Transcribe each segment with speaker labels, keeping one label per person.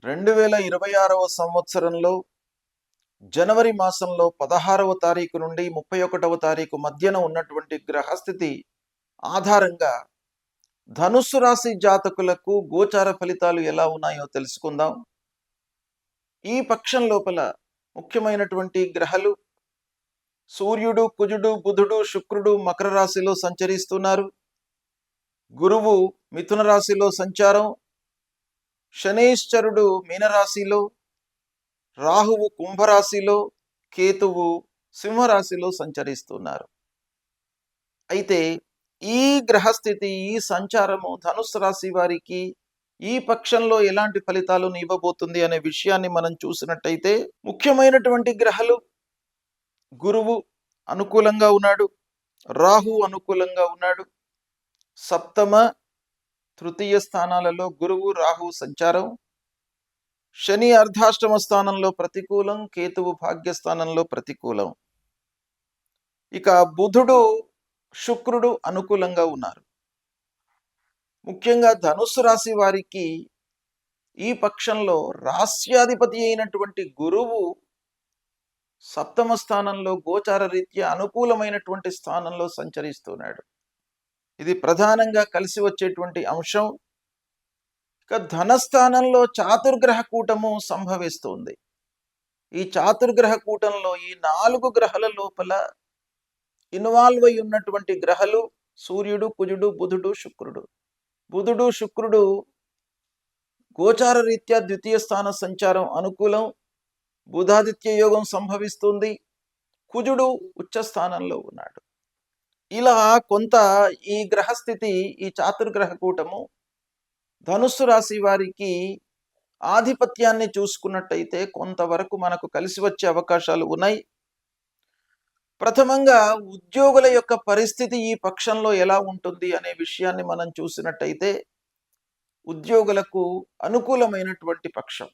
Speaker 1: 2026వ సంవత్సరంలో జనవరి మాసంలో 16వ తారీఖు నుండి 31వ తారీఖు మధ్యన ఉన్నటువంటి గ్రహస్థితి ఆధారంగా ధనుస్సు రాశి జాతకులకు గోచార ఫలితాలు ఎలా ఉన్నాయో తెలుసుకుందాం. ఈ పక్షం లోపల ముఖ్యమైనటువంటి గ్రహాలు సూర్యుడు, కుజుడు, బుధుడు, శుక్రుడు మకర రాశిలో సంచరిస్తున్నారు. గురువు మిథున రాశిలో సంచారం, శనైశ్చరుడు మీనరాశిలో, రాహువు కుంభరాశిలో, కేతువు సింహరాశిలో సంచరిస్తున్నారు. అయితే ఈ గ్రహస్థితి, ఈ సంచారము ధనుస్సు రాశి వారికి ఈ పక్షంలో ఎలాంటి ఫలితాలను ఇవ్వబోతుంది అనే విషయాన్ని మనం చూసినట్టయితే, ముఖ్యమైనటువంటి గ్రహాలు గురువు అనుకూలంగా ఉన్నాడు, రాహు అనుకూలంగా ఉన్నాడు. సప్తమ తృతీయ స్థానాలలో గురువు రాహు సంచారం, శని అర్ధాష్టమ స్థానంలో ప్రతికూలం, కేతువు భాగ్యస్థానంలో ప్రతికూలం. ఇక బుధుడు శుక్రుడు అనుకూలంగా ఉన్నారు. ముఖ్యంగా ధనుస్సు రాశి వారికి ఈ పక్షంలో రాస్యాధిపతి అయినటువంటి గురువు సప్తమ స్థానంలో గోచార రీత్యా అనుకూలమైనటువంటి స్థానంలో సంచరిస్తున్నాడు. ఇది ప్రధానంగా కలిసి వచ్చేటువంటి అంశం. ఇక ధనస్థానంలో చాతుర్గ్రహ కూటము సంభవిస్తుంది. ఈ చాతుర్గ్రహ కూటంలో ఈ 4 గ్రహాల లోపల ఇన్వాల్వ్ అయి ఉన్నటువంటి గ్రహాలు సూర్యుడు, కుజుడు, బుధుడు, శుక్రుడు. బుధుడు, శుక్రుడు గోచార రీత్యా ద్వితీయ స్థాన సంచారం అనుకూలం, బుధాదిత్య యోగం సంభవిస్తుంది. కుజుడు ఉచ్చ స్థానంలో ఉన్నాడు. ఇలా కొంత ఈ గ్రహస్థితి, ఈ చాతుర్గ్రహ కూటము ధనుస్సు రాశి వారికి ఆధిపత్యాన్ని చూసుకున్నట్టయితే కొంతవరకు మనకు కలిసి వచ్చే అవకాశాలు ఉన్నాయి. ప్రథమంగా ఉద్యోగుల యొక్క పరిస్థితి ఈ పక్షంలో ఎలా ఉంటుంది అనే విషయాన్ని మనం చూసినట్టయితే, ఉద్యోగులకు అనుకూలమైనటువంటి పక్షం.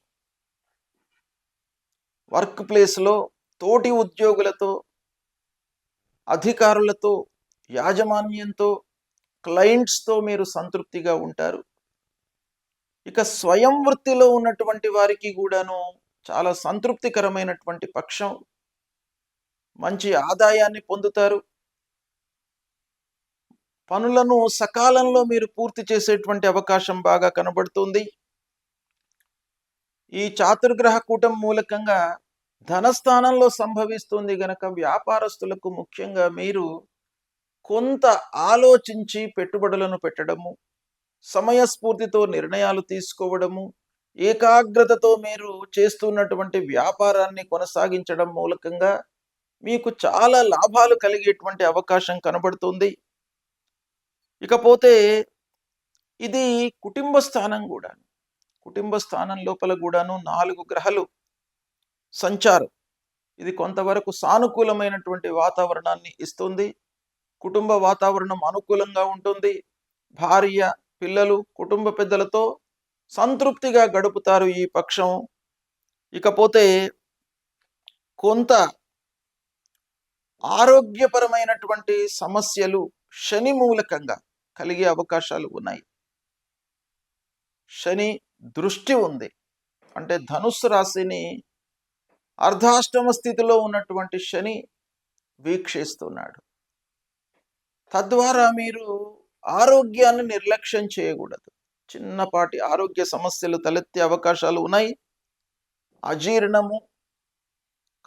Speaker 1: వర్క్ ప్లేస్లో తోటి ఉద్యోగులతో, అధికారులతో, యాజమాన్యంతో, క్లయింట్స్తో మీరు సంతృప్తిగా ఉంటారు. ఇక స్వయం వృత్తిలో ఉన్నటువంటి వారికి కూడాను చాలా సంతృప్తికరమైనటువంటి పక్షం. మంచి ఆదాయాన్ని పొందుతారు. పనులను సకాలంలో మీరు పూర్తి చేసేటువంటి అవకాశం బాగా కనబడుతుంది. ఈ చాతుర్గ్రహ కూటం మూలకంగా ధనస్థానంలో సంభవిస్తుంది గనక వ్యాపారస్తులకు ముఖ్యంగా మీరు కొంత ఆలోచించి పెట్టుబడులను పెట్టడము, సమయస్ఫూర్తితో నిర్ణయాలు తీసుకోవడము, ఏకాగ్రతతో మీరు చేస్తున్నటువంటి వ్యాపారాన్ని కొనసాగించడం మూలకంగా మీకు చాలా లాభాలు కలిగేటువంటి అవకాశం కనబడుతుంది. ఇకపోతే ఇది కుటుంబ స్థానం కూడా. కుటుంబ స్థానం లోపల కూడాను 4 గ్రహాలు సంచారం. ఇది కొంతవరకు సానుకూలమైనటువంటి వాతావరణాన్ని ఇస్తుంది. కుటుంబ వాతావరణం అనుకూలంగా ఉంటుంది. భార్య, పిల్లలు, కుటుంబ పెద్దలతో సంతృప్తిగా గడుపుతారు ఈ పక్షం. ఇకపోతే కొంత ఆరోగ్యపరమైనటువంటి సమస్యలు శని మూలకంగా కలిగే అవకాశాలు ఉన్నాయి. శని దృష్టి ఉంది. అంటే ధనుస్సు రాశిని అర్ధాష్టమ స్థితిలో ఉన్నటువంటి శని వీక్షిస్తున్నాడు. తద్వారా మీరు ఆరోగ్యాన్ని నిర్లక్ష్యం చేయకూడదు. చిన్నపాటి ఆరోగ్య సమస్యలు తలెత్తే అవకాశాలు ఉన్నాయి. అజీర్ణము,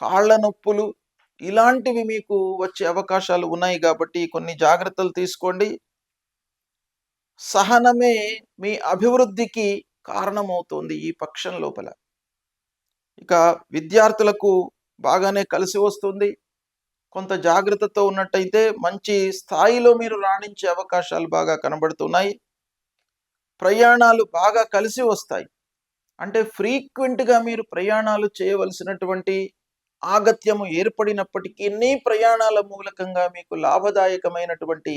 Speaker 1: కాళ్ళ నొప్పులు ఇలాంటివి మీకు వచ్చే అవకాశాలు ఉన్నాయి. కాబట్టి కొన్ని జాగ్రత్తలు తీసుకోండి. సహనమే మీ అభివృద్ధికి కారణమవుతుంది ఈ పక్షం లోపల. ఇక విద్యార్థులకు బాగానే కలిసి వస్తుంది. కొంత జాగ్రత్తతో ఉన్నట్టయితే మంచి స్థాయిలో మీరు రాణించే అవకాశాలు బాగా కనబడుతున్నాయి. ప్రయాణాలు బాగా కలిసి వస్తాయి. అంటే ఫ్రీక్వెంట్గా మీరు ప్రయాణాలు చేయవలసినటువంటి ఆగత్యము ఏర్పడినప్పటికీ ప్రయాణాల మూలకంగా మీకు లాభదాయకమైనటువంటి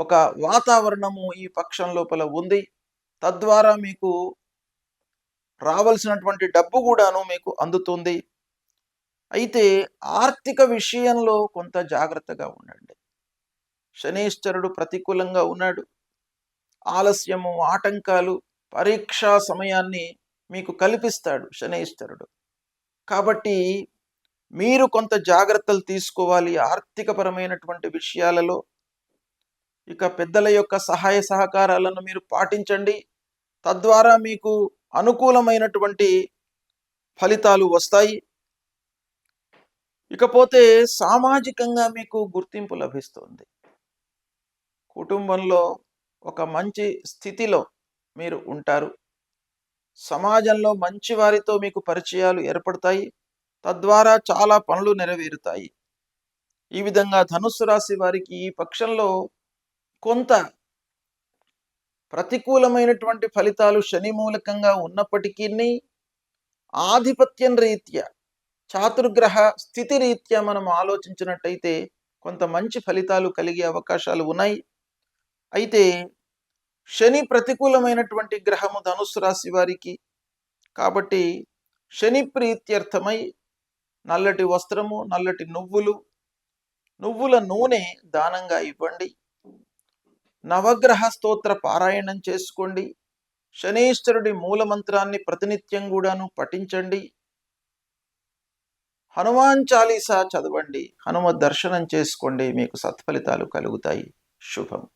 Speaker 1: ఒక వాతావరణము ఈ పక్షం లోపల ఉంది. తద్వారా మీకు రావాల్సినటువంటి డబ్బు కూడాను మీకు అందుతుంది. అయితే ఆర్థిక విషయంలో కొంత జాగ్రత్తగా ఉండండి. శనీశ్వరుడు ప్రతికూలంగా ఉన్నాడు. ఆలస్యము, ఆటంకాలు, పరీక్షా సమయాన్ని మీకు కల్పిస్తాడు శనైశ్వరుడు. కాబట్టి మీరు కొంత జాగ్రత్తలు తీసుకోవాలి ఆర్థికపరమైనటువంటి విషయాలలో. ఇక పెద్దల యొక్క సహాయ సహకారాలను మీరు పాటించండి. తద్వారా మీకు అనుకూలమైనటువంటి ఫలితాలు వస్తాయి. ఇకపోతే సామాజికంగా మీకు గుర్తింపు లభిస్తుంది. కుటుంబంలో ఒక మంచి స్థితిలో మీరు ఉంటారు. సమాజంలో మంచి వారితో మీకు పరిచయాలు ఏర్పడతాయి. తద్వారా చాలా పనులు నెరవేరుతాయి. ఈ విధంగా ధనుస్సు రాశి వారికి ఈ పక్షంలో కొంత ప్రతికూలమైనటువంటి ఫలితాలు శని మూలకంగా ఉన్నప్పటికీ ఆధిపత్యం రీత్యా చాతుర్గ్రహ స్థితి రీత్యా మనం ఆలోచించినట్టయితే కొంత మంచి ఫలితాలు కలిగే అవకాశాలు ఉన్నాయి. అయితే శని ప్రతికూలమైనటువంటి గ్రహము ధనుస్సు రాశి వారికి. కాబట్టి శని ప్రీత్యర్థమై నల్లటి వస్త్రము, నల్లటి నువ్వుల నూనె దానంగా ఇవ్వండి. నవగ్రహ స్తోత్ర పారాయణం చేసుకోండి. శనీశ్వరుడి మూలమంత్రాన్ని ప్రతినిత్యం కూడాను పఠించండి. హనుమాన్ చాలీసా చదవండి. హనుమ దర్శనం చేసుకోండి. మీకు సత్ఫలితాలు కలుగుతాయి. శుభం.